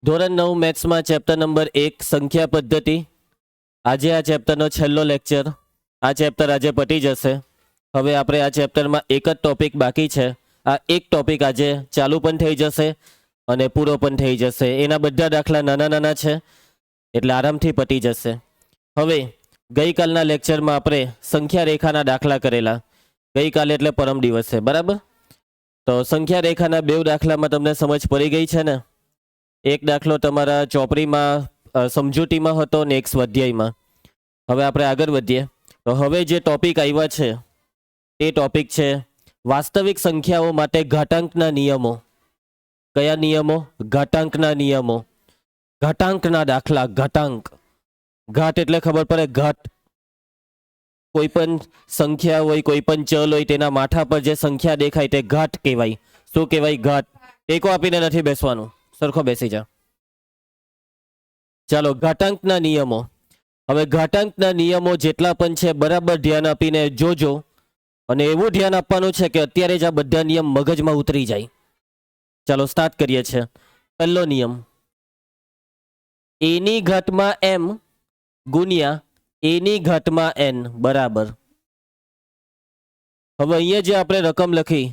ધોરણ 9 મેથ્સમાં chapter number 1 સંખ્યા પદ્ધતિ। આજે આ ચેપ્ટરનો છેલ્લો લેક્ચર। આ ચેપ્ટર આજે પતી જશે। હવે આપણે આ ચેપ્ટરમાં એક જ ટોપિક બાકી છે। આ એક ટોપિક આજે ચાલુ પણ થઈ જશે અને પૂરો પણ થઈ જશે। એના બધા દાખલા નાના નાના છે એટલે આરામથી પતી જશે। હવે ગઈકાલના લેક્ચરમાં આપણે સંખ્યા રેખાના દાખલા કરેલા। ગઈકાલે એટલે પરમ દિવસે, બરાબર? તો સંખ્યા રેખાના બે દાખલામાં તમને સમજ પડી ગઈ છે ને? એક દાખલો તમારા ચોપડીમાં સમજૂતીમાં હતો ને એક સ્વાધ્યાયમાં। હવે આપણે આગળ વધીએ। તો હવે જે ટોપિક આવ્યા છે તે ટોપિક છે વાસ્તવિક સંખ્યાઓ માટે ઘાતાંકના નિયમો। કયા નિયમો? ઘાતાંકના નિયમો। ઘાતાંકના દાખલા। ઘાતાંક, ઘાત એટલે ખબર પડે, ઘાત। કોઈ પણ સંખ્યા હોય, કોઈ પણ ચલ હોય, તેના માથા પર જે સંખ્યા દેખાય તે ઘાત કહેવાય। શું કહેવાય? ઘાત। ટેકો આપીને નથી બેસવાનું, સરખો બેસી જા। ચાલો, ઘાતાંકના નિયમો। હવે ઘાતાંકના નિયમો જેટલા પણ છે બરાબર ધ્યાન આપીને જોજો અને એવું ધ્યાન આપવાનું છે કે અત્યારે જ આ બધા નિયમ મગજમાં ઉતરી જાય। ચાલો સ્ટાર્ટ કરીએ છીએ। પહેલો નિયમ, એની ઘાતમાં m ગુણ્યા એની ઘાતમાં n બરાબર। હવે અહીંયા જે આપણે રકમ લખી,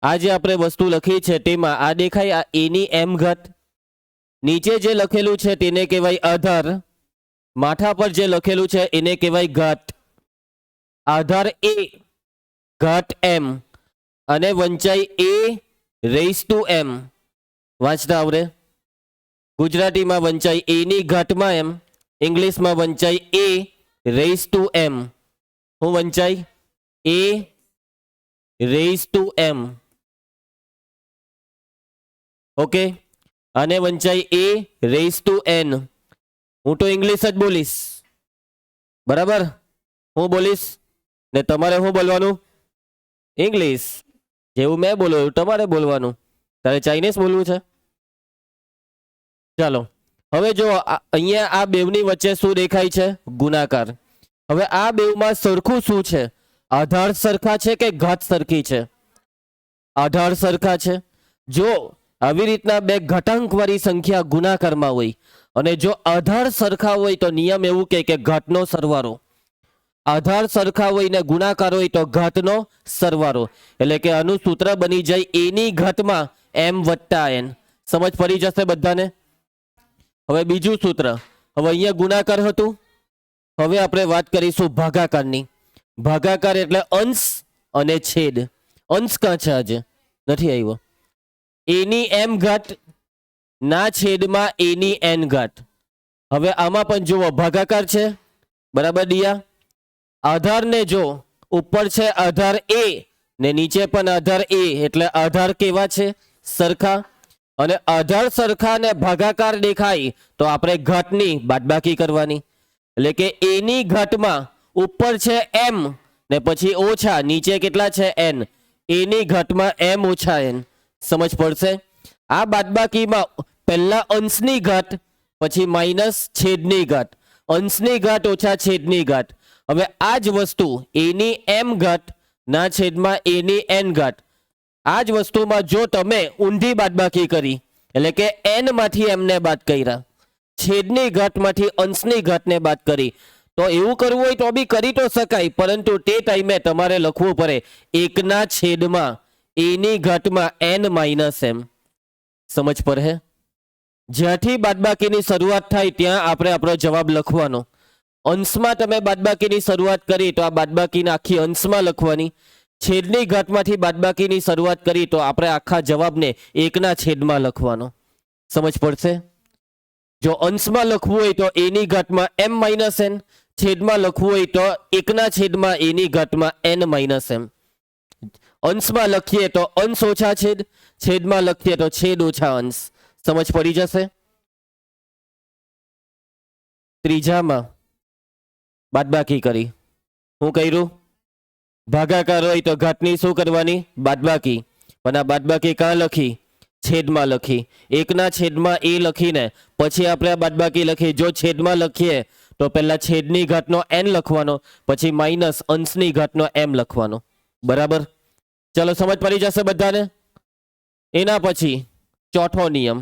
આ જે આપણે વસ્તુ લખી છે તેમાં આ દેખાય, આ એની m ઘાત। નીચે જે લખેલું છે તેને કહેવાય આધાર। માથા પર જે લખેલું છે એને કહેવાય ઘાત। આધાર a, ઘાત m અને વંચાઈ a રેઇઝ ટુ m। વાંચતા આવડે? ગુજરાતીમાં વંચાઈ a ની ઘાતમાં m, ઇંગ્લિશમાં વંચાઈ a રેઇઝ ટુ m। હું વંચાઈ? a raise to m। Okay, અને વંચાઈ a રેઇઝ ટુ n। હું તો ઇંગ્લિશ જ બોલીશ, બરાબર? હું બોલીશ ને તમારે શું બોલવાનું? ઇંગ્લિશ। જેવું મેં બોલું એવું તમારે બોલવાનું। તારે ચાઇનીઝ બોલવું છે? ચાલો, હવે જો અહીંયા આ બેવની વચ્ચે શું દેખાય છે? ગુણાકાર। હવે આ બેવમાં સરખું શું છે? આધાર સરખા છે કે ઘાત સરખી છે? આધાર સરખા છે। જો આવી રીતના બે ઘાતાંકવાળી સંખ્યા ગુણાકારમાં હોય અને જો આધાર સરખા હોય તો નિયમ એવું કહે કે ઘાતનો સરવાળો। આધાર સરખા હોય ને ગુણાકાર હોય તો ઘાતનો સરવાળો। એટલે કે આનું સૂત્ર બની જાય એની ઘાતમાં m વત્તા n। સમજ પડી જશે બધાને? હવે બીજું સૂત્ર, હવે અહીંયા ગુણાકાર હતું, હવે આપણે વાત કરીશું ભાગાકારની। ભાગાકાર એટલે અંશ અને છેદ। અંશ કાં છે? આજે નથી આવ્યો। એની m ઘાત ના છેદમાં એની n ઘાત। હવે આમાં પણ જુઓ ભાગાકાર છે, બરાબર દિયા? આધારને જો ઉપર છે આધાર a ને નીચે પણ આધાર a, એટલે આધાર કેવા છે? સરખા। અને આધાર સરખા ને ભાગાકાર દેખાય તો આપણે ઘાતની બાદબાકી કરવાની। એટલે કે એની ઘાતમાં ઉપર છે m ને પછી ઓછા, નીચે કેટલા છે? n। એની ઘાતમાં m ઓછા n। સમજ પડશે? આ બાદબાકીમાં પહેલા અંશની ઘાત, પછી માઇનસ છેદની ઘાત। અંશની ઘાત ઓછા છેદની ઘાત। હવે આ જ વસ્તુ એની m ઘાત ના છેદમાં એની n ઘાત, આ જ વસ્તુમાં જો તમે ઊંધી બાદબાકી કરી, એટલે કે n માંથી m ને બાદ કર્યા, છેદની ઘાતમાંથી અંશની ઘાતને બાદ કરી, તો એવું કરવું હોય તો બી કરી તો શકાય, પરંતુ તે ટાઈમે તમારે લખવું પડે એકના છેદમાં એની ઘાતમાં n માઇનસ m। સમજ પડે? જ્યાંથી બાદબાકીની શરૂઆત થાય ત્યાં આપણે આપણો જવાબ લખવાનો। અંશમાં તમે બાદબાકીની શરૂઆત કરી તો આ બાદબાકીને આખી અંશમાં લખવાની। છેદની ઘાતમાંથી બાદબાકીની શરૂઆત કરી તો આપણે આખા જવાબને એકના છેદમાં લખવાનો। સમજ પડશે? જો અંશમાં લખવું હોય તો એની ઘાતમાં m માઇનસ n, છેદમાં લખવું હોય તો એકના છેદમાં એની ઘાતમાં n માઇનસ m। અંશમાં લખીએ તો અંશ ઓછા છેદ, છેદમાં લખીએ તો છેદ ઓછા અંશ। સમજ પડી જશે? ત્રીજામાં બાદબાકી કરી, શું કર્યું? ભાગાકાર હોય તો ઘાતની શું કરવાની? બાદબાકી। પણ આ બાદબાકી કાં લખી? છેદમાં લખી। એકના છેદમાં એ લખીને પછી આપણે આ બાદબાકી લખી। જો છેદમાં લખીએ તો પહેલા છેદની ઘાતનો n લખવાનો, પછી માઇનસ અંશની ઘાતનો m લખવાનો। બરાબર? ચલો, સમજ પડી જશે બધાને? એના પછી ચોથો નિયમ,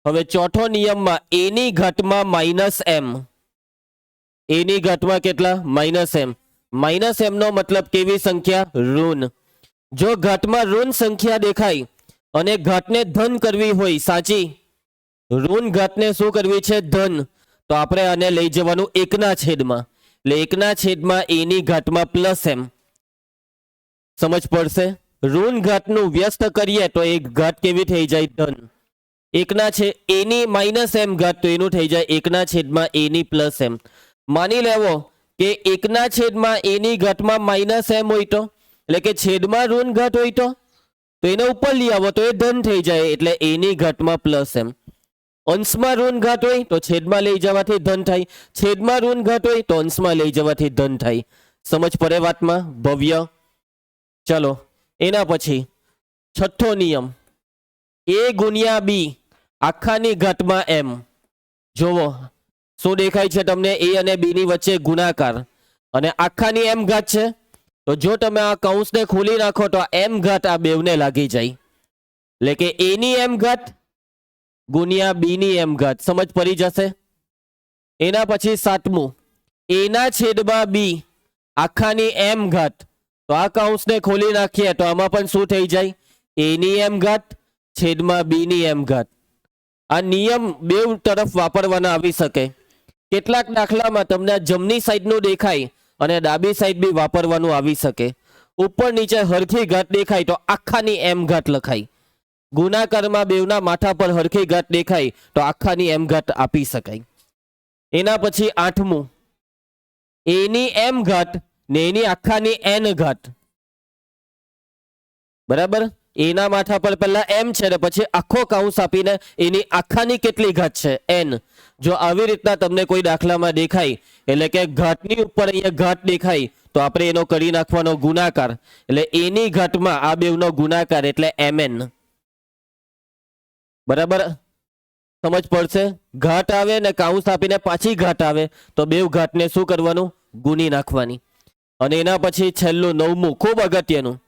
હવે ચોથો નિયમમાં એની ઘાતમાં માઇનસ એમ, એની ઘાતમાં કેટલા? Minus M. માઇનસ એમ નો મતલબ કેવી સંખ્યા? ઋણ. જો ઘાતમાં ઋણ સંખ્યા દેખાય અને ઘાતને ધન કરવી હોય, સાચી, ઋણ ઘાતને શું કરવી છે? ધન. તો આપણે આને લઈ જવાનું એકના છેદમાં, એટલે એકના છેદમાં એની ઘાતમાં પ્લસ એમ. સમજ પડશે? ઋણ ઘાતનું વ્યસ્ત કરીએ તો એક ઘાત કેવી થઈ જાય? ધન. એકના છે એની માઇનસ એમ ઘાત, તો એનું થઈ જાય એકના છેદમાં એની પ્લસ એમ. માની લેવો કે એકના છેદમાં એની ઘાતમાં માઇનસ એમ હોય તો, એટલે કે છેદમાં ઋણ ઘાત હોય તો એને ઉપર લઈ આવો તો એ ધન થઈ જાય, એટલે એની ઘાતમાં પ્લસ એમ. અંશમાં ઋણ ઘાત હોય તો છેદમાં લઈ જવાથી ધન થાય, છેદમાં ઋણ ઘાત હોય તો અંશમાં લઈ જવાથી ધન થાય. સમજ પડે વાતમાં? ભવ્ય. ચલો એના પછી છઠ્ઠો નિયમ, એ ગુણ્યા બી આખાની ઘાતમાં એમ. જોવો શું દેખાય છે તમને? એ અને બી ની વચ્ચે ગુણાકાર અને આખાની એમ ઘાત છે. તો જો તમે આ કૌંસને ખોલી નાખો તો એમ ઘાત આ બેવને લાગી જાય, એટલે કે એની એમ ઘાત ગુણ્યા બી ની એમ ઘાત. સમજ પડી જશે? એના પછી સાતમું, એના છેદમાં બી આખાની એમ ઘાત. તો આ કૌંસને ખોલી નાખીએ તો આમાં પણ શું થઈ જાય? એની એમ ઘાત છેદમાં બી ની એમ ઘાત. આ નિયમ બેવ તરફ વાપરવાના આવી શકે. કેટલાક દાખલામાં તમને જમણી સાઈડનું દેખાય અને ડાબી સાઈડ બી વાપરવાનું આવી શકે. ઉપર નીચે હરખી ઘાત દેખાય તો આખાની એમ ઘાત લખાય. ગુણાકારમાં બેવના માથા પર હરખી ઘાત દેખાય તો આખાની એમ ઘાત આપી શકાય. એના પછી આઠમું, એની એમ ઘાત ને એની આખાની એન ઘાત. બરાબર? એના માથા પર પહેલા એમ છે ને પછી આખો કૌંસ આપીને એની આખાની કેટલી ઘાત છે? એન. જો આવી રીતના તમને કોઈ દાખલામાં દેખાય, એટલે કે ઘાતની ઉપર અહીંયા ઘાત દેખાય તો આપણે એનો કરી નાખવાનો ગુણાકાર, એટલે એની ઘાતમાં આ બેવનો ગુણાકાર એટલે mn. બરાબર? સમજ પડશે? ઘાત આવે ને કૌંસ આપીને પાછી ઘાત આવે તો બેવ ઘાતને શું કરવાનું? ગુણી નાખવાની. અને એના પછી છેલ્લું નવમું, ખૂબ અગત્યનું.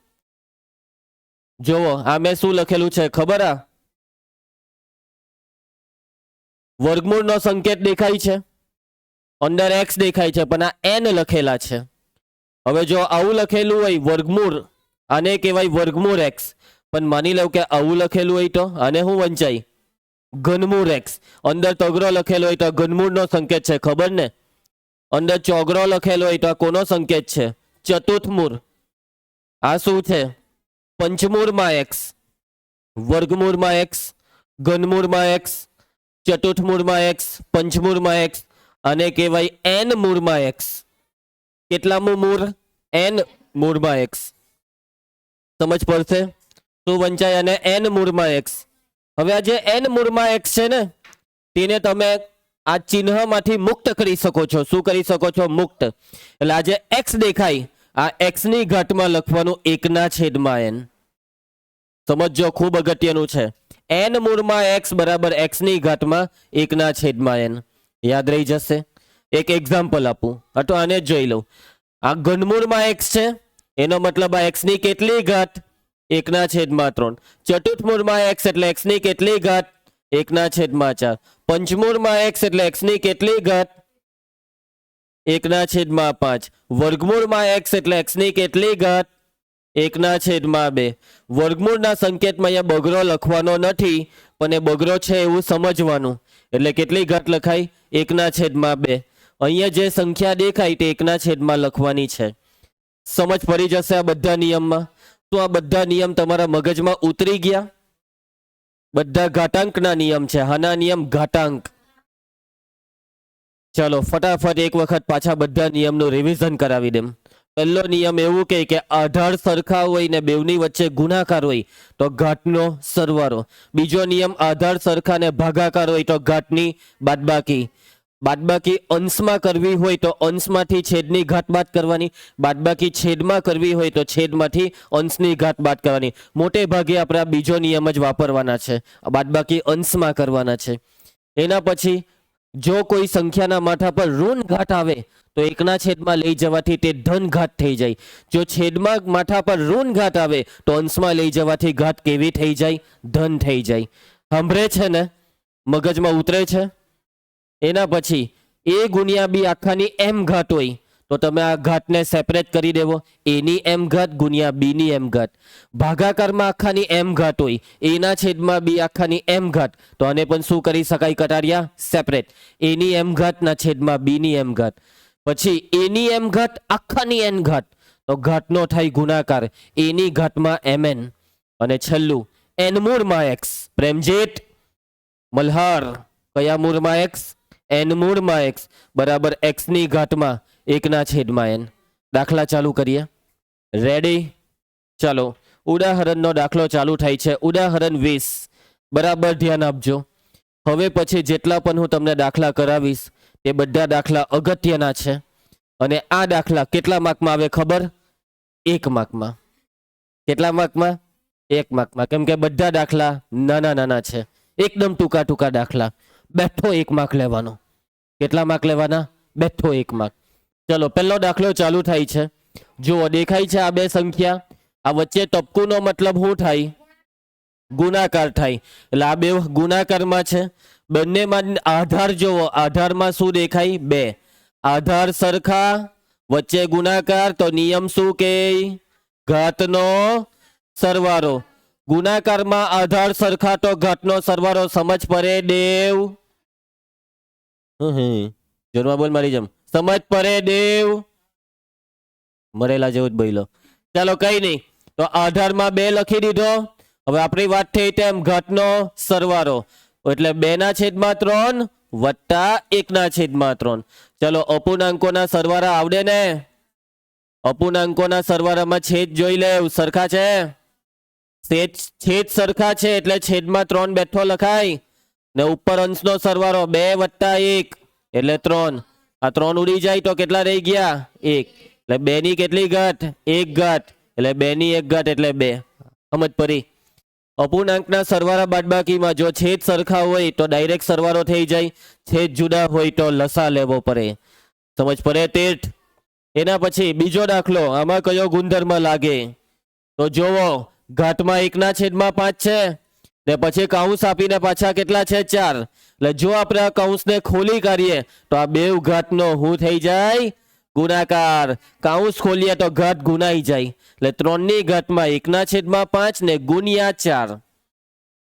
જોવો આ મેં શું લખેલું છે ખબર? આ વર્ગમૂળનો સંકેત દેખાય છે, અંદર x દેખાય છે, પણ આ n લખેલા છે. હવે જો આવું લખેલું હોય વર્ગમૂળ, આને કહેવાય વર્ગમૂળ x. પણ માની લઉં કે આવું લખેલું હોય તો આને શું વંચાય? ઘનમૂળ x. અંદર તગડો લખેલો હોય તો ઘનમૂળનો સંકેત છે, ખબર ને? અંદર ચોગડો લખેલો હોય તો આ કોનો સંકેત છે? ચતુર્થમૂળ. આ શું છે? પંચમૂળમાં x, વર્ગમૂળમાં x, ઘનમૂળમાં x, ચતુર્થમૂળમાં x, પંચમૂળમાં x, અને કહેવાય n મૂળમાં x. કેટલામું મૂળ? n મૂળમાં x. સમજ પડશે? શું વંચાય? અને n મૂળમાં x. હવે આ જે n મૂળમાં x છે ને તેને તમે આ ચિહ્નમાંથી મુક્ત કરી શકો છો. શું કરી શકો છો? મુક્ત. એટલે આ જે x દેખાય આ x ની ઘાતમાં લખવાનું એકના છેદમાં n. સમજો, ખૂબ અગત્યનું છે. n મૂળમાં x બરાબર x ની ઘાતમાં એકના છેદમાં n. યાદ રહી જશે. એક એક્ઝામ્પલ આપું, તો આને જ જોઈ લઉં. આ ઘનમૂળમાં x છે, એનો મતલબ આ x ની કેટલી ઘાત? એકના છેદમાં 3. ચતુર્થમૂળમાં x એટલે x ની કેટલી ઘાત? એકના છેદમાં 4. પંચમૂળમાં x એટલે x ની કેટલી ઘાત? એકના છેદમાં 5. વર્ગમૂળમાં x એટલે x ની કેટલી ઘાત? એકના છેદમાં 2. વર્ગમૂળના સંકેતમાં અહીંયા બગડો લખવાનો નથી, પણ એ બગડો છે એવું સમજવાનું. એટલે કેટલી ઘાત લખાય? એકના છેદમાં 2. અહીંયા જે સંખ્યા દેખાય તે એકના છેદમાં લખવાની છે. સમજ પડી જશે આ બધા નિયમમાં? તો આ બધા નિયમ તમારા મગજમાં ઉતરી ગયા? બધા ઘાતાંકના નિયમ છે. હાના નિયમ? ઘાતાંક. ચલો ફટાફટ એક વખત પાછા બધા નિયમનું રિવિઝન કરાવી દેમ. પહેલો નિયમ એવું કહે કે આધાર સરખા હોય ને બેવની વચ્ચે ગુણાકાર હોય તો ઘાતનો સરવાળો. બીજો નિયમ આધાર સરખા ને ભાગાકાર હોય તો ઘાતની બાદબાકી. બાદબાકી અંશમાં કરવી હોય તો અંશમાંથી છેદની ઘાત બાદ કરવાની, બાદબાકી છેદમાં કરવી હોય તો છેદમાંથી અંશની ઘાત બાદ કરવાની. મોટે ભાગે આપણે આ બીજો નિયમ જ વાપરવાના છે, બાદબાકી અંશમાં કરવાના છે. એના પછી જો કોઈ સંખ્યાના માથા પર ઋણ ઘાત આવે તો એકના છેદમાં લઈ જવાથી તે ધન ઘાત થઈ જાય. જો છેદમાં માથા પર ઋણ ઘાત આવે તો અંશમાં લઈ જવાથી ઘાત કેવી થઈ જાય? ધન થઈ જાય. સાંભળે છે ને? મગજમાં ઉતરે છે? એના પછી એ ગુણ્યા બી આખાની એમ ઘાત હોય તો તમે આ ઘાતને સેપરેટ કરી દેવો, એની એમ ઘાત ગુણ્યા બીની એમ ઘાત. ભાગાકારમાં આખાની એમ ઘાત હોય, એના છેદમાં બી આખાની એમ ઘાત, તો આને પણ શું કરી શકાય કટારિયા? સેપરેટ. એની એમ ઘાતના છેદમાં બીની એમ ઘાત. પછી એની એમ ઘાત આખાની એન ઘાત, તો ઘાતનો થાય ગુણાકાર, એની ઘાતમાં mn. અને છેલ્લું એન મૂળમાં એક્સ. પ્રેમજીત, મલ્હાર, કયા મૂળમાં એક્સ? એન મૂળમાં એક્સ બરાબર એક્સ ની ઘાતમાં 1/n. દાખલા ચાલુ કરીએ. રેડી? ચાલો ઉદાહરણનો દાખલો ચાલુ થાય છે. ઉદાહરણ 20. બરાબર ધ્યાન આપજો. હવે પછી જેટલા પણ હું તમને દાખલા કરાવીશ એ બધા દાખલા અગત્યના છે. અને આ દાખલા કેટલા માર્કમાં આવે ખબર? 1 માર્કમાં. કેટલા માર્કમાં? 1 માર્કમાં. કેમ કે બધા દાખલા નાના નાના છે, એકદમ ટૂંકા ટૂંકા દાખલા. બેઠો 1 માર્ક લેવાનો. કેટલા માર્ક લેવાના? બેઠો 1 માર્ક. ચલો પહેલો દાખલો ચાલુ થાય છે. જુઓ, દેખાય છે આ બે સંખ્યા, આ વચ્ચે ટપકુનો મતલબ શું થાય? ગુણાકાર થાય. એટલે આ બે ગુણાકારમાં છે. બંનેમાં આધાર જોવો, આધારમાં શું દેખાય? 2. આધાર સરખા, વચ્ચે ગુણાકાર, તો નિયમ શું કે? ઘાતનો સરવાળો. ગુણાકારમાં આધાર સરખા તો ઘાતનો સરવાળો. સમજ પડે દેવ? જોરમાં બોલ મારી જેમ. સમજ પડે દેવ? મરેલા જેવું જ બોલો. ચાલો કઈ નહીં, તો આધારમાં 2 લખી દીધો. હવે આપણી વાત થઈ તેમ ઘાતનો સરવાળો એટલે 2/3 વત્તા 1/3. ચલો અપૂર્ણાંકોના સરવાળા આવડે ને? અપૂર્ણાંકોના સરવાળામાં છેદ જોઈ લે, સરખા છે? છેદ સરખા છે એટલે છેદમાં 3 બેઠો લખાય ને ઉપર અંશનો સરવાળો 2 વત્તા 1 એટલે 3. આ 3 ઉડી જાય તો કેટલા રહી ગયા? 1. એટલે 2 ની કેટલી ઘાત? 1 ઘાત. એટલે 2 ની 1 ઘાત એટલે 2. સમજ પડી? અપૂર્ણાંકના સરવાળા બાદબાકીમાં જો છેદ સરખા હોય તો ડાયરેક્ટ સરવાળો થઈ જાય, છેદ જુદા હોય તો લસા લેવો પડે. સમજ પડે તીર્થ? એના પછી બીજો દાખલો. આમાં કયો ગુણધર્મ લાગે? તો જોવો, ઘાતમાં 1/5 છે ને પછી કૌંસ આપીને પાછા કેટલા છે? 4. એટલે જો આપણે આ કૌંસને ખોલી કાઢીએ તો આ બે ઘાતનો શું થઈ જાય? ગુણાકાર. કૌંસ ખોલીએ તો ઘાત ગુણાઈ જાય. એટલે 3 ની ઘાતમાં 1/5 ને ગુણ્યા 4.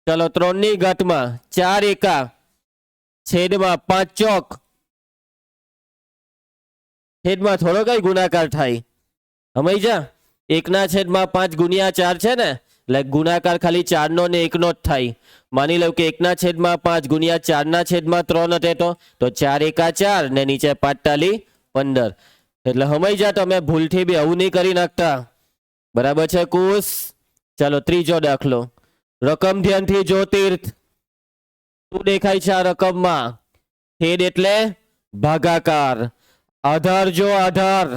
ચલો 3 ની ઘાતમાં 4 એકા છેદમાં 5 ચોક. છેદમાં થોડો કઈ ગુણાકાર થાય? સમજ્યા? 1/5 ગુણ્યા 4 છે ને, એટલે ગુણાકાર ખાલી 4 નો ને 1 નો જ થાય. માની લો કે 1/5 ગુણ્યા 4/3 હતે તો 4 એકા 4 ને નીચે 5 તાલી 15. એટલે સમજ્યા તમે? ભૂલથી બી આવું નહીં કરી નાખતા. બરાબર છે કુશ? ચાલો ત્રીજો દાખલો. રકમ ધ્યાનથી જો તીર્થ. શું દેખાય છે આ રકમમાં? છેદ એટલે ભાગાકાર. આધાર જો, આધાર.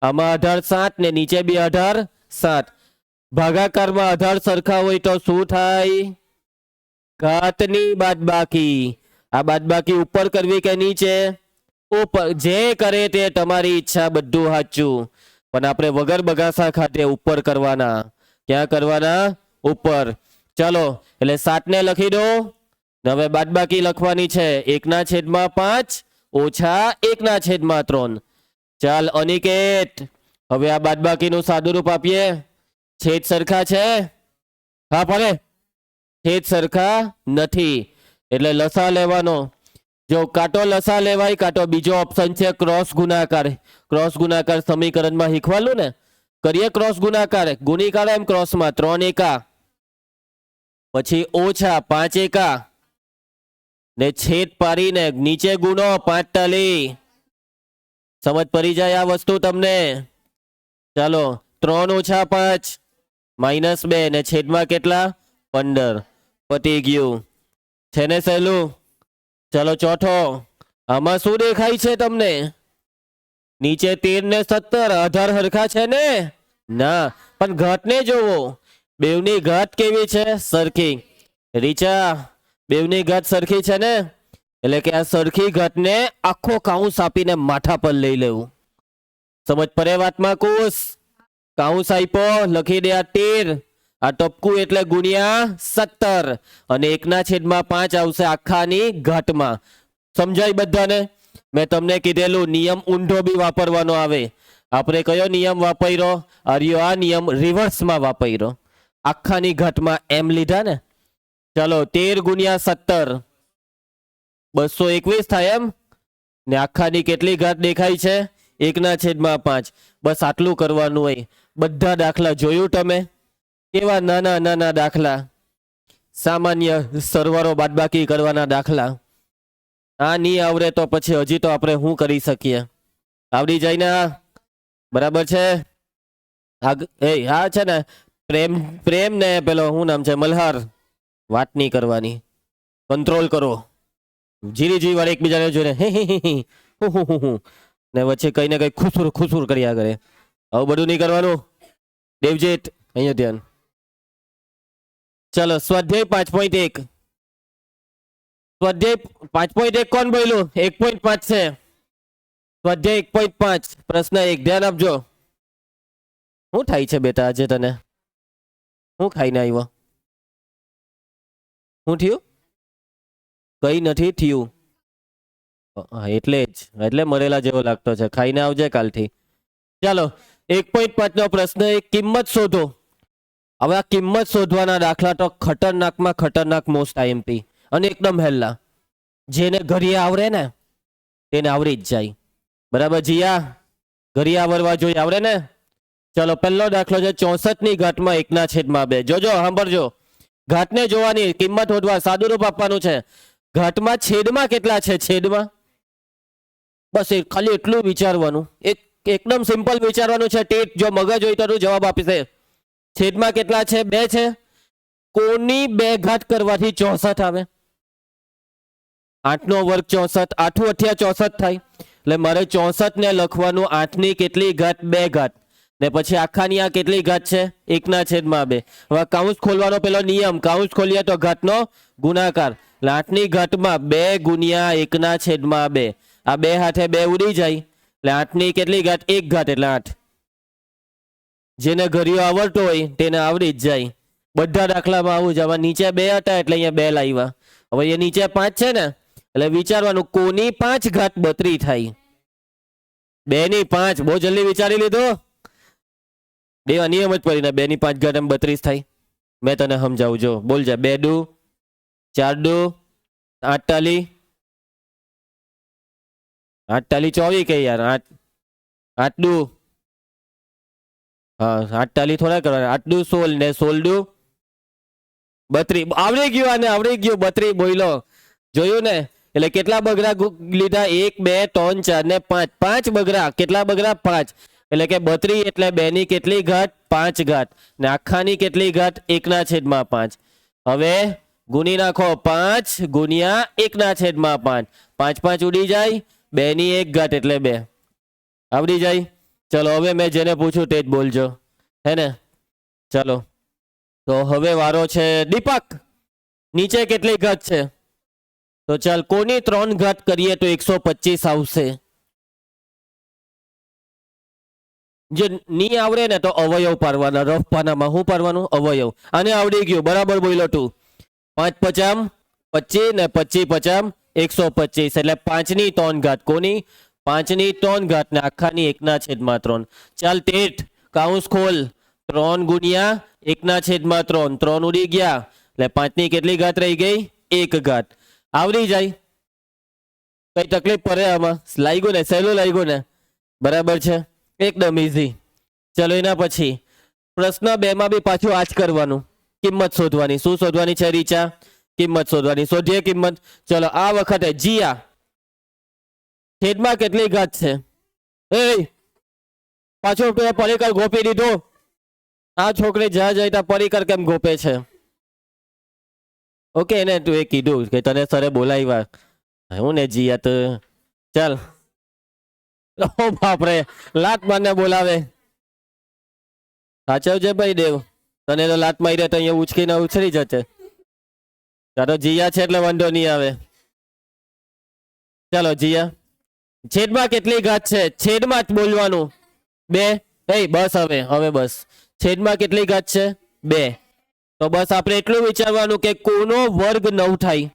આમાં આધાર 7 ને નીચે બી આધાર 7. ભાગાકારમાં આધાર સરખા હોય તો શું થાય? ઘાતની બાદબાકી. આ બાદબાકી ઉપર કરવી કે નીચે? ઉપર. જે કરે તે તમારી ઈચ્છા, બધું સાચું. પણ આપણે વગર બગાસા ખાતે ઉપર કરવાના. ક્યાં કરવાના? ઉપર. ચાલો એટલે 7 ને લખી દો. હવે બાદબાકી લખવાની છે. 1/5 ઓછા 1/3. ચાલ અનિકેત, હવે આ બાદબાકીનું સાદુરૂપ આપીએ. છેદ સરખા છે? હા પડે. છેદ સરખા નથી એટલે લસા લેવાનો. જો કાંટો લસા લેવાય, કાંટો બીજો ઓપ્શન છે ક્રોસ ગુણાકાર. ક્રોસ ગુણાકાર સમીકરણમાં શીખવાલું ને? કરીએ ક્રોસ ગુણાકાર. ગુણી કાઢો એમ ક્રોસમાં. 3 એકા પછી ઓછા 5 એકા ને છેદ પાડીને નીચે ગુણો 5 તાલી. સમજ પડી જાય આ વસ્તુ તમને? ચાલો 3 ઓછા 5 -2 ને છેદમાં કેટલા? 15. પતી ગયું છે ને સહેલું? ચલો ચોથો. આમાં શું દેખાય છે તમને? નીચે 13 ને 17 આધાર હરખા છે ને? ના, પણ ઘાતને જોવો. બેવની ઘાત કેવી છે? સરખી. રીચા, બેવની ઘાત સરખી છે ને? એટલે કે આ સરખી ઘાતને આખો કૌંસ આપીને માથા પર લઈ લેવું. સમજ પડે વાતમાં કુશ? કૌંસ આપ્યો, લખી દે આ 13. આ ટપકું એટલે ગુણ્યા 17 અને 1/5 આવશે આખાની ઘાટમાં. સમજાય બધાને? મેં તમને કીધેલું નિયમ ઊંધો બી વાપરવાનો આવે. આપણે કયો નિયમ વાપર્યો? આ નિયમ રિવર્સમાં વાપર્યો. આખાની ઘાટમાં એમ લીધા ને. ચલો 13 × 17 221 થાય એમ ને આખાની કેટલી ઘાત દેખાય છે? 1/5. બસ આટલું કરવાનું હોય. બધા દાખલા જોયું તમે? કેવા નાના નાના દાખલા, સામાન્ય સરવાળો બાદબાકી કરવાના દાખલા. આ નહીં આવડે તો પછી હજી તો આપણે શું કરી શકીએ? આવડી જાય ને? બરાબર છે? હા છે ને, પ્રેમ ને પેલો શું નામ છે, મલ્હાર, વાત નહીં કરવાની, કંટ્રોલ કરો. જીરી વાળા એકબીજાને જોઈને ને વચ્ચે કઈ ને કઈ ખુસુર કર્યા કરે. આવું બધું નહીં કરવાનું. દેવજીત અહીંયા ધ્યાન. ચલો સ્વાધ્યાય 5.1. સ્વાધ્યાય 5.1 કોણ બોલ્યું? 1.5 છે. સ્વાધ્યાય 1.5 પ્રશ્ન 1 ધ્યાન આપજો. શું થાય છે બેટા આજે તને? શું ખાઈને આવ્યો? શું થયું? કઈ નથી થયું. એટલે મરેલા જેવો લાગતો છે. ખાઈને આવજે કાલથી. ચાલો 1.5 નો પ્રશ્ન, એક કિંમત શોધો. હવે આ કિંમત શોધવાના દાખલા તો ખતરનાકમાં ખતરનાક મોસ્ટ આઈએમપી અને એકદમ હેલ્લા. જેને ઘડિયા આવડે ને તેને આવડી જ જાય. બરાબર જીયા? ઘડિયા આવડવા જોઈએ, આવડે ને? ચલો પહેલો દાખલો છે 64 ઘાતમાં 1/2. જોજો, સાંભળજો. ઘાતને જોવાની, કિંમત શોધવા, સાદું રૂપ આપવાનું છે. ઘાતમાં છેદમાં કેટલા છે? છેદમાં બસ ખાલી એટલું વિચારવાનું. એકદમ સિમ્પલ વિચારવાનું છે. ટેટ જો મગજ હોય તો જવાબ આપીશે. છેદમાં કેટલા છે? 2 છે. કોની 2 ઘાત કરવાથી 64 આવે? 8 નો વર્ગ 64, 8 × 8 64 થાય. એટલે મારે 64 ને લખવાનું 8 ની કેટલી ઘાત? 2 ઘાત. ને પછી આખાની આ કેટલી ઘાત છે? 1/2. હવે કાઉન્સ ખોલવાનો પેલો નિયમ, કાઉન્સ ખોલીએ તો ઘાતનો ગુણાકાર. એટલે 8 ની ઘાતમાં 2 × 1/2. આ 2 હાથે 2 ઉડી જાય એટલે 8 ની કેટલી ઘાત? 1 ઘાત એટલે 8. જેને ઘડિયો આવડતો હોય તેને આવડી જ જાય. બધા દાખલામાં આવું જ. આમાં નીચે 2 હતા એટલે અહીંયા 2 લાવ્યા. હવે એ નીચે 5 છે ને એટલે વિચારવાનું કોની 5 ઘાત 32 થાય? 2 ની 5. બહુ જલ્દી વિચારી લીધો. દેવા નિયમ જ પડીને 2 ની 5 ઘાત એમ 32 થાય. મેં તને સમજાવું, જો બોલ જા. 2 દુ 4 દુ 48, 24 કે યાર 8 દુ, હા 48 થોડા કરવાના. 8 દુ 16 ને 16 દુ 32. આવડી ગયું, આને આવડી ગયું. 32 બોલો. જોયું ને? એટલે કેટલા બગડા લીધા? 1 2 3 4 ને 5. 5 બગડા. કેટલા બગડા? 5. એટલે કે 32 એટલે 2 ની કેટલી ઘાત? 5 ઘાત. ને આખાની કેટલી ઘાત? 1/5. હવે ગુણી નાખો. 5 × 1/5. 5 5 ઉડી જાય. 2 ની 1 ઘાત એટલે 2. આવડી જાય. ચલો હવે મેં જેને પૂછ્યું તે જ બોલજો, હે ને? ચલો તો હવે વારો છે દીપક. નીચે કેટલી ઘાત છે? તો ચાલ કોની 3 ઘાત કરીએ તો 125 આવશે. જે નહીં આવડે ને તો અવયવ પાડવાના. રફ પાનામાં શું પાડવાનું? અવયવ. આને આવડી ગયું. બરાબર બોલ્યો તું. 5 × 50 25 ને 25 × 50 125. એટલે 5 ની 3 ઘાત. કોની? 5 ની 3 ઘાત ને આખાની 1/3. ચાલ ટેટ કાઉન્સ ખોલ. 3 × 1/3. 3 ઉડી ગયા એટલે 5 ની કેટલી ઘાત રહી ગઈ? 1 ઘાત. આવડી જાય. કઈ તકલીફ પડે આમાં? લાગ્યું ને? સહેલું લાગ્યું ને? બરાબર છે, એકદમ ઈઝી. ચલો એના પછી પ્રશ્ન 2 માં બી પાછું આ જ કરવાનું. કિંમત શોધવાની. શું શોધવાની છે રીચા? કિંમત શોધવાની. શોધીએ કિંમત. ચલો આ વખતે જીયા છેદમાં કેટલી ઘાત છે? એ પાછો પરિકર ગોપી દીધો. આ છોકરી જ્યાં જઈ ત્યાં પરિકર કેમ ગોપે છે? ઓકે એને તું એ કીધું કે તને સરે બોલાવ્યા. હું ને જીયા તો ચાલ. ઓ બાપરે, લાત મારને બોલાવે. સાચવજે ભાઈ દેવ. તને તો લાત મારી તો અહીંયા ઉચકીને ઉછળી જશે. ચાલો જીયા છે એટલે વાંધો નહીં આવે. ચાલો જીયા છેદમાં કેટલી ઘાત છે? છેદમાં જ બોલવાનું. 2. બસ હવે બસ. છેદમાં કેટલી ઘાત છે? 2. તો બસ આપણે એટલું વિચારવાનું કે કોનો વર્ગ 9 થાય?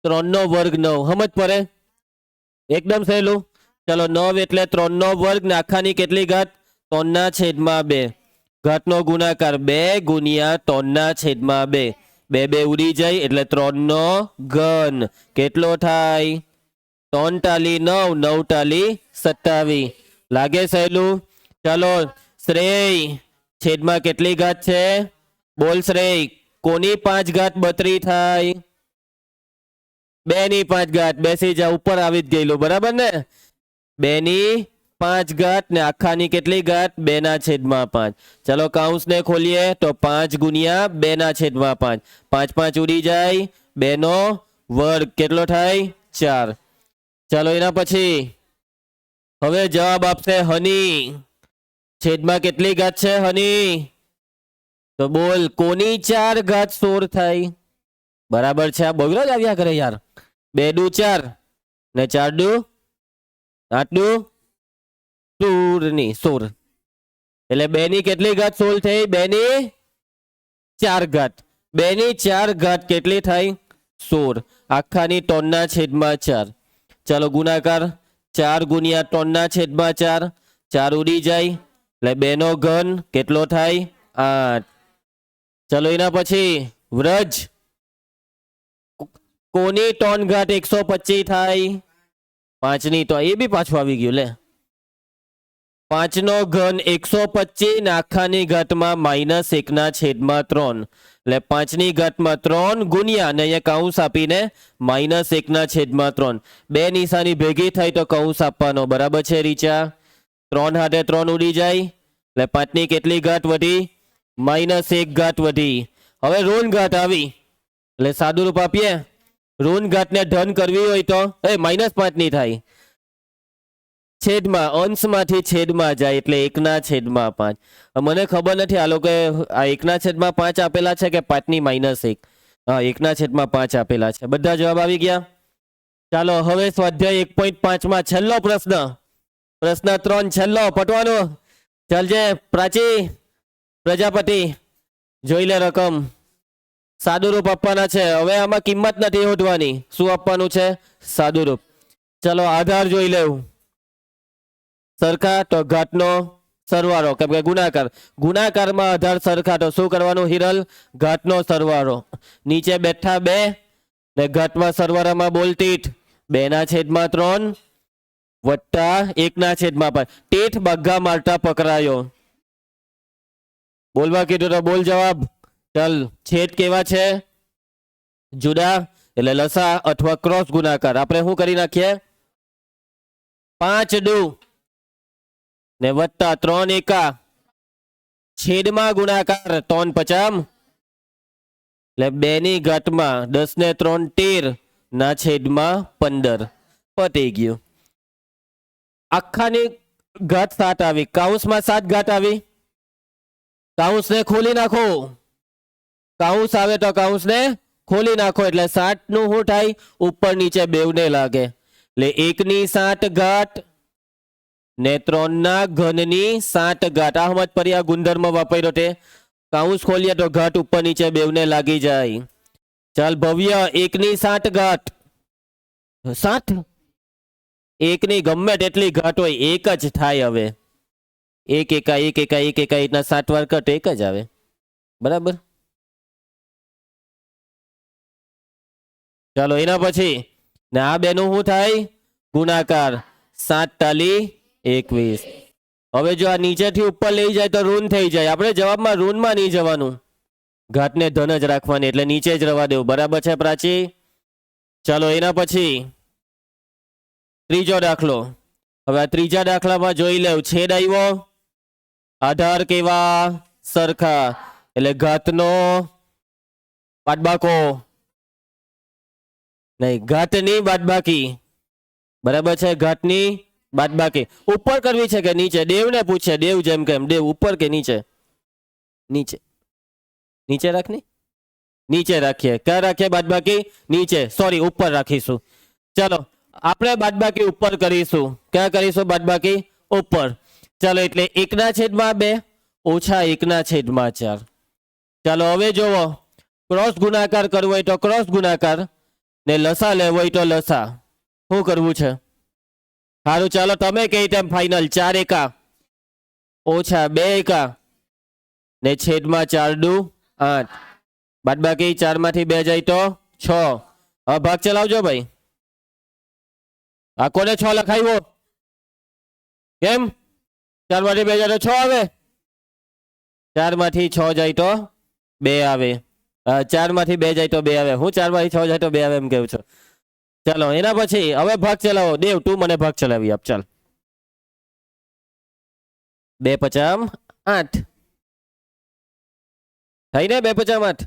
3 નો વર્ગ 9. સમજ પડે? એકદમ સહેલું. ચલો 9 એટલે 3 નો વર્ગ ને આખાની કેટલી ઘાત? 3 ના છેદમાં 2. ઘાતનો ગુણાકાર 2 ગુણ્યા 3 ના છેદમાં 2. 2 2 ઉડી જાય એટલે 3 નો ઘન કેટલો થાય? 3 ટાલી 9, 9 ટાલી 27. લાગે સહેલું? ચલો શ્રેય છેદમાં કેટલી ઘાત છે? બોલ શ્રેય. કોની 5 ઘાત 32 થાય? 2 ની 5 ઘાત. બેસી જા, ઉપર આવી જ ગયેલું, બરાબર ને? 2 ની 5 ઘાત ને આખાની કેટલી ઘાત? 2 ના છેદમાં 5. ચલો કૌંસને ખોલીએ તો 5 ગુણ્યા 2 ના છેદમાં 5. 5 5 ઉડી જાય. 2 નો વર્ગ કેટલો થાય? 4. ચલો એના પછી હવે જવાબ આપશે હની. છેદમાં કેટલી ઘાત છે હની? તો બોલ કોની 4 ઘાત 16 થાય? બરાબર છે. આ બોલો જ આવ્યા કરે યાર. 2 દુ 4 ને 4 દુ 8 દુ 16. એટલે 2 ની કેટલી ઘાત 16 થઈ? 2 ની 4 ઘાત. 2 ની 4 ઘાત કેટલી થાય? 16. આખાની 3 ના છેદમાં 4. ચાલો ગુણાકાર 4 ગુણ્યા 3 ના છેદમાં 4. 4 ઉડી જાય એટલે 2 નો ઘન કેટલો થાય? 8. ચલો એના પછી વ્રજ કોની 3 ઘાત 125 થાય? 5 ની. તો એ બી પાછું આવી ગયું લે. 5 નો ઘન 125 ને આખાની ઘાતમાં -1 ના છેદમાં 3. એટલે 5 ની ઘાતમાં 3 ગુણ્યા ને અહીંયા કૌંસ આપીને -1 ના છેદમાં 3. બે નિશાની ભેગી થાય તો કૌંસ આપવાનો, બરાબર છે રીચા? 3 હાથે 3 ઉડી જાય એટલે 5 ની કેટલી ઘાત વધી? -1 ઘાત વધી. હવે ઋણ ઘાત આવી એટલે સાદું રૂપ આપીએ. ઋણ ઘાતને ધન કરવી હોય તો -5 ની થાય. છેદમાં અંશમાંથી છેદમાં જાય એટલે 1 ના છેદમાં 5. મને ખબર નથી આ લોકો આ 1 ના છેદમાં 5 આપેલા છે કે 5 ની -1. હા, 1 ના છેદમાં 5 આપેલા છે. બધા જવાબ આવી ગયા. ચાલો હવે સ્વાધ્યાય 1.5 માં છેલ્લો પ્રશ્ન. પ્રશ્ન 3 છેલ્લો પટવાનો. ચાલજે પ્રાચી પ્રજાપતિ જોઈ લે રકમ. સાદું રૂપ આપવાના છે. હવે આમાં કિંમત નથી શોધવાની. શું આપવાનું છે? સાદું રૂપ. ચલો આધાર જોઈ લેવું. સરખા તો ઘાતનો સરવાળો, કેમ કે ગુણાકાર. ગુણાકારમાં આધાર સરખા તો શું કરવાનું હિરલ? ઘાતનો સરવાળો. નીચે બેઠા 2 ને ઘાતમાં સરવાળામાં બોલ તીઠ 2 ના છેદમાં 3 વત્તા 1 ના છેદમાં 5. તીઠ બગ્ગા મારતા પકડાયો. બોલવા કીધું તો બોલ જવાબ. ચલ છેદ કેવા છે? જુદા એટલે લસા અથવા ક્રોસ ગુણાકાર. આપણે શું કરી નાખીએ? 5 દુ ને વત્તા 3 એકા છેદમાં ગુણાકાર 3 50 એટલે 2 ની ઘાતમાં 10 ને 3 13 ના છેદમાં 15. પતી ગયું. આખાની ઘાત 7 આવી. કૌંસમાં 7 ઘાત આવી. કૌંસને ખોલી નાખો. કૌંસ આવે તો કૌંસને ખોલી નાખો એટલે 7 નું શું થાય? ઉપર નીચે બેવને લાગે એટલે 1 ની 7 ઘાત ને 3 ના ઘનની 7 ઘાત. આ સમજ પડી? આ ગુણધર્મ વાપર્યો તે. કૌંસ ખોલીએ તો ઘાત ઉપર નીચે બેવને લાગી જાય. ચાલ ભવ્ય 1 ની 7 ઘાત 7. 1 ની ગમે તેટલી ઘાત હોય 1 જ થાય. હવે 1 એકા 1 એકા 1 એકા એટલા 7 વાર ઘટ 1 જ આવે, બરાબર? ચાલો એના પછી ને આ બેનું શું થાય? ગુણાકાર 7 ટાલી 21. હવે જો આ નીચેથી ઉપર લઈ જાય તો ઋણ થઈ જાય. આપણે જવાબમાં ઋણમાં નહીં જવાનું, ઘાતને ધન જ રાખવાની એટલે નીચે જ રવા દેવું, બરાબર છે પ્રાચી? ચાલો એના પછી ત્રીજો દાખલો. હવે આ ત્રીજા દાખલામાં જોઈ લેવું. છેદ આવ્યો, આધાર કેવા? સરખા એટલે ઘાતનો બાદબાકો નહીં, ઘાતની બાદબાકી, બરાબર છે? ઘાતની બાદબાકી. ઉપર કરવી છે કે નીચે? દેવને પૂછે. દેવ જેમ કેમ દેવ ઉપર કે નીચે? નીચે. નીચે રાખની. નીચે રાખીએ. ક્યાં રાખીએ બાદબાકી? નીચે. સોરી, ઉપર રાખીશું. ચાલો આપણે બાદબાકી ઉપર કરીશું. ક્યાં કરીશું બાદબાકી? ઉપર. ચાલો એટલે 1 ના છેદમાં 2 ઓછા 1/4. ચાલો હવે જોવો, ક્રોસ ગુણાકાર કરવો હોય તો ક્રોસ ગુણાકાર, ને લસા લેવો હોય તો લસા. શું કરવું છે? સારું, ચાલો તમે કઈ તેમ ફાઇનલ. 4 એકા ઓછા 2 એકા ને છેદમાં 4 દુ 8. બાદ બાકી 4 માંથી 2 જાય તો 6. હવે ભાગ ચલાવજો ભાઈ. આ કોને 6 લખાવ્યો? કેમ? 4 માંથી 2 જાય તો 6 આવે. 4 માંથી 6 જાય તો 2 આવે. 4 માંથી 2 જાય તો 2 આવે. હું 4 માંથી 6 જાય તો 2 આવે એમ કેવું છું. ચાલો એના પછી હવે ભાગ ચલાવો. દેવ તું મને ભાગ ચલાવી આપ. ચાલ 2 પચામ 8 થઈ ને. 2 પચામ 8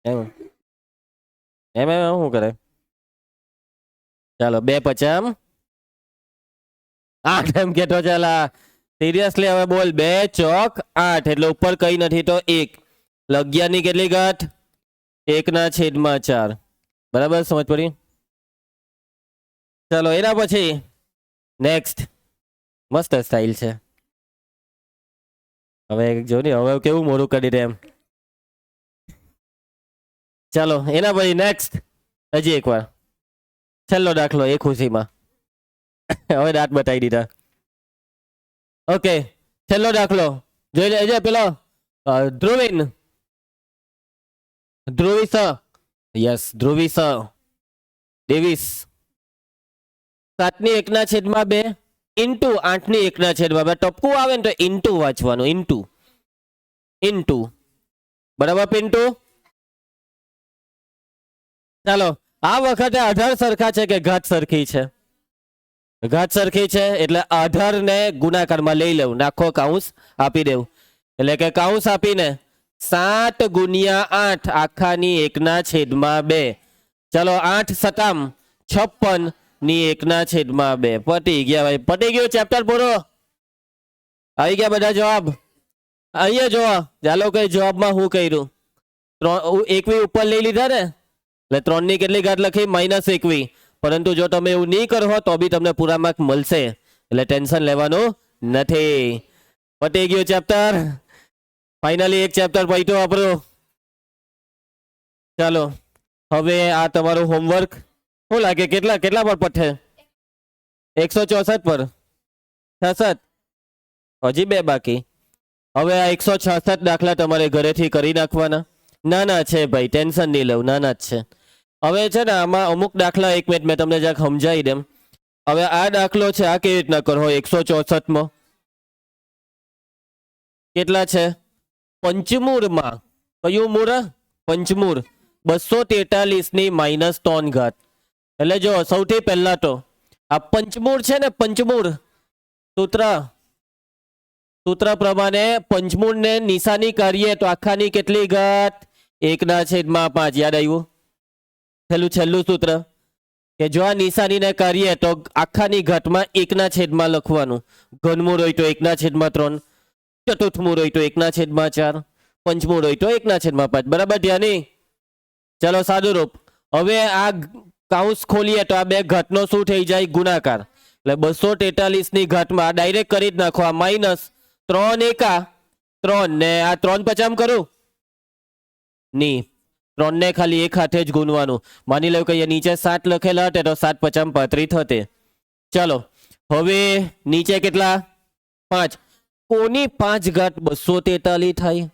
એમ એમ એમ શું કરે? ચાલો 2 પચામ 8 એમ કેતો. ચાલા સિરિયસલી હવે બોલ. 2 ચોક 8 એટલે ઉપર કઈ નથી તો 1. 11 ની કેટલી ઘાત? 1/4. બરાબર, સમજ પડી? ચાલો એના પછી નેક્સ્ટ. મસ્ત સ્ટાઇલ છે. હવે જો ને હવે કેવું મોડું કરી દે એમ. ચાલો એના પછી નેક્સ્ટ. હજી એકવાર છેલ્લો દાખલો એ ખુશીમાં. હવે દાંત બતાવી દીધા. ઓકે, છેલ્લો દાખલો જોઈ લેજે. પેલો ધ્રુવીન, ધ્રુવી સ, યસ ધ્રુવી સ ડેવિસ. 7/1/2 ઇન્ટુ 8/1/2. ટપકું આવે ને તો ઇન્ટુ વાંચવાનું. Into into. બરાબર પિન્ટુ? ચાલો આ વખતે 18 સરખા છે કે ઘાત સરખી છે? ઘાત સરખી છે એટલે 18 ને ગુણાકારમાં લઈ લેવું. નાખો કાઉન્સ આપી દેવું. એટલે કે કાઉન્સ આપીને 7 × 8 આખાની 1/2. ચાલો 8 સતામ 56 ની 1/2. પતી ગયા ભાઈ, પતી ગયું ચેપ્ટર પૂરો. આવી ગયા બધા જવાબ? અહીંયા જોવા ચાલો કઈ જવાબમાં હું કર્યું. 21 ઉપર લઈ લીધા ને એટલે 3 ની કેટલી ઘાત લખી? -21. પરંતુ જો તમે એવું નહીં કરો તો બી તમને પૂરા માર્ક મળશે, એટલે ટેન્શન લેવાનું નથી. પતી ગયું ચેપ્ટર. ફાઇનલી એક ચેપ્ટર પત્યું આપણું. ચાલો હવે આ તમારું હોમવર્ક. શું લાગે કેટલા કેટલા પર પઠે? 164 પર. 66 હજી 2 બાકી. હવે આ 166 દાખલા તમારે ઘરેથી કરી નાખવાના. નાના છે ભાઈ, ટેન્શન નહીં લેવું, નાના જ છે. હવે છે ને આમાં અમુક દાખલા, એક મિનિટ મેં તમને જરાક સમજાવી દેમ. હવે આ દાખલો છે આ કેવી રીતના કરો? 164માં કેટલા છે? પંચમૂળમાં કયું મૂળ? પંચમૂળ. 243 ની -3 ઘાત. એટલે જો સૌથી પહેલા તો આ પંચમૂળ છે ને, પંચમૂળ સૂત્ર પ્રમાણે પંચમૂળ ને નિશાની કરીએ તો આખાની કેટલી ઘાત? 1/5. યાદ આવ્યું? છેલ્લું સૂત્ર કે જો આ નિશાનીને કરીએ તો આખાની ઘાતમાં 1/માં લખવાનું. ઘનમૂળ હોય તો 1/3, ચતુર્થમૂળ હોય તો 1/4, પંચમૂળ હોય તો 1/5. બરાબર ધ્યાની? ચાલો સાદું રૂપ. હવે આ કાઉન્સ ખોલીએ તો આ 2 ઘાતનો શું થઈ જાય? ગુણાકાર. એટલે 243 ની ઘાતમાં ડાયરેક્ટ કરી જ નાખો. આ -3 એકા 3 ને આ 3 પચામ કરું ની. 3 ને ખાલી એક હાથે જ ગુણવાનું. માની લો કે અહીંયા નીચે 7 લખેલા હતા તો 7 પચામ 35 થતે. ચાલો હવે નીચે કેટલા? 5. કોની 5 ઘાત 243 થાય?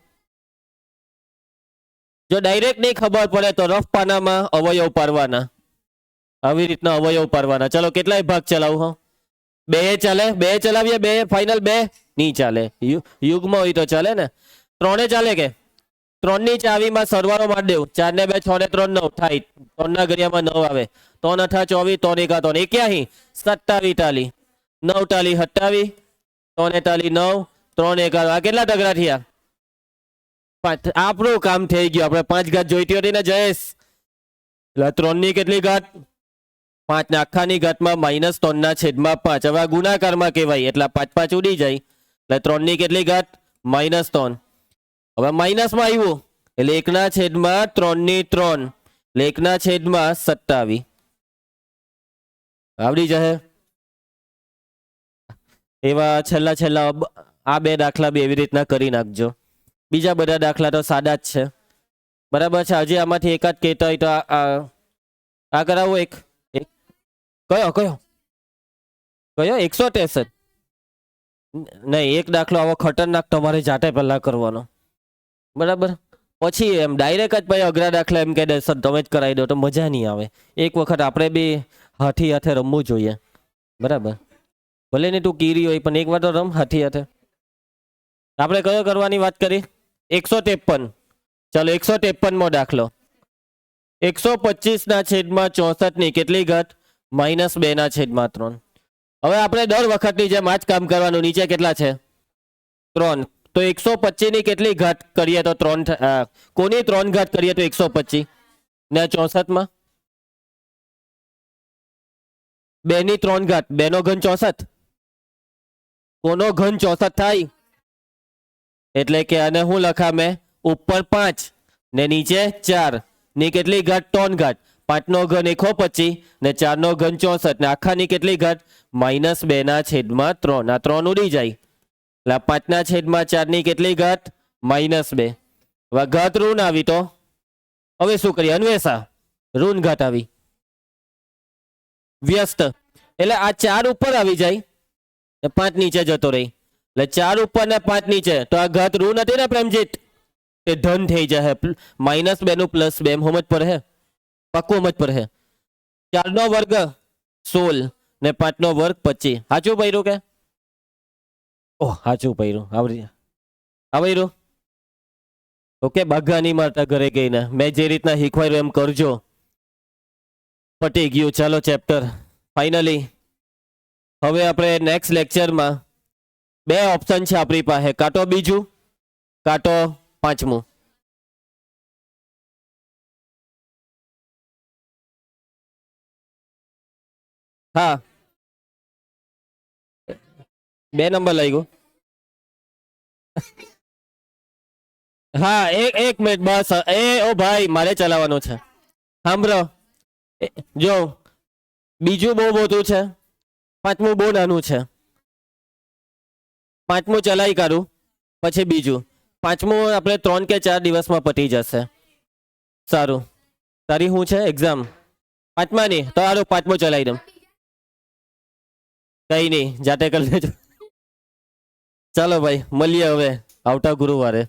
જો ડાયરેક્ટ નહીં ખબર પડે તો રફ પાનામાં અવયવ પાડવાના. આવી રીતના અવયવ પાડવાના. ચાલો કેટલાય ભાગ ચલાવું? 2 ચાલે? 2 ચલાવીએ? 2 ફાઇનલ? 2 નહીં ચાલે. યુગમાં હોય તો ચાલે ને. 3 ચાલે કે? 3 ની ચાવીમાં સરવાળો મારી દેવું. 4 ને 2 6 ને 3 9 થાય. 3 ના ઘડિયામાં 9 આવે. 3 8 24, 3 1 3 81, 27 ટાલી 9 ટાલી 27, 3 ટાલી 9, 3 1 આ કેટલા ટકરા થયા? 5. આપણું કામ થઈ ગયું. આપણે 5 ઘાત જોઈતી હતી ને જયેશ? એટલે 3 ની કેટલી ઘાત? 5 ને આખાની ઘાતમાં -3/5. હવે ગુણાકારમાં કહેવાય એટલે 5 5 ઉડી જાય. એટલે 3 ની કેટલી ઘાત? -3. હવે માઇનસમાં આવ્યું એટલે 1/3/3 એટલે 1/27. આવડી જશે. એવા છેલ્લા આ બે દાખલા બી એવી રીતના કરી નાખજો. બીજા બધા દાખલા તો સાદા જ છે. બરાબર છે. હજી આમાંથી એકાદ કહેતા હોય તો આ કરાવો. એક કયો કયો કયો 163? નહીં, એક દાખલો આવો ખતરનાક તમારે જાતે પહેલા કરવાનો. બરાબર. પછી એમ ડાયરેક્ટ જ ભાઈ અઘરા દાખલા એમ કહે દે સર તમે જ કરાવી દો તો મજા નહીં આવે. એક વખત આપણે બી હાથી હાથે રમવું જોઈએ. બરાબર. ભલે ને તું કીરી હોય પણ એક વાર તો રમ હાથી હાથે. આપણે કયો કરવાની વાત કરી? 153. ચાલો 153મો દાખલો. 125/64 ની કેટલી ઘાત? -2/3. હવે આપણે દર વખતની જેમ આ જ કામ કરવાનું. નીચે કેટલા છે? 3. તો 125 ની કેટલી ઘાત કરીએ તો 3? કોની 3 ઘાત કરીએ તો 125 ને 64માં 2 ની 3 ઘાત? 2 નો ઘન 64. કોનો ઘન 64 થાય? એટલે કે આને હું લખામે ઉપર 5 ને નીચે 4 ની કેટલી ઘાત? 3 ઘાત. 5 નો ઘન 125 ને 4 નો ઘન 64 ને આખાની કેટલી ઘાત? -2/3. આ 3 ઉડી જાય એટલે 5/4 ની કેટલી ઘાત? -2. હવે ઘાત ઋણ આવી તો હવે શું કરીએ? અન્વેષા. ઋણ ઘાત આવી વ્યસ્ત એટલે આ 4 ઉપર આવી જાય 5 નીચે જતો રહી એટલે 4 ઉપર ને 5 નીચે તો આ ઘાત ઋણ હતી ને પ્રેમજીત એ ધન થઈ જાય. -2 નું +2 એમ સમજ પર હે? પક્કું સમજ પર હે? 4 નો વર્ગ 16 ને 5 નો વર્ગ 25. સાચું પડ્યું કે? ઓહ સાચું પડ્યું. આવડ્યું. ઓકે. બાઘા નહીં મારતા ઘરે ગઈને. મેં જે રીતના શીખવાડ્યું એમ કરજો. પટી ગયું. ચાલો ચેપ્ટર ફાઇનલી. હવે આપણે નેક્સ્ટ લેક્ચરમાં 2 ઓપ્શન છે આપણી પાસે. કાં તો બીજું કાં તો 5મું. હા 2 નંબર લઈ ગયું. હા એક મિનિટ બસ. ઓ ભાઈ મારે ચલાવવાનું છે. સાંભળો. જો બીજું બહુ મોટું છે, 5મું બહુ નાનું છે. 5મું ચલાવી કાઢું પછી બીજું. 5મું આપણે 3 કે 4 દિવસમાં પતી જશે. સારું. તારી શું છે એક્ઝામ? 5માની? તો સારું 5મું ચલાવી દઉં. કઈ નહીં જાતે કરી લેજો. ચાલો ભાઈ મળીએ હવે આવતા ગુરુવારે.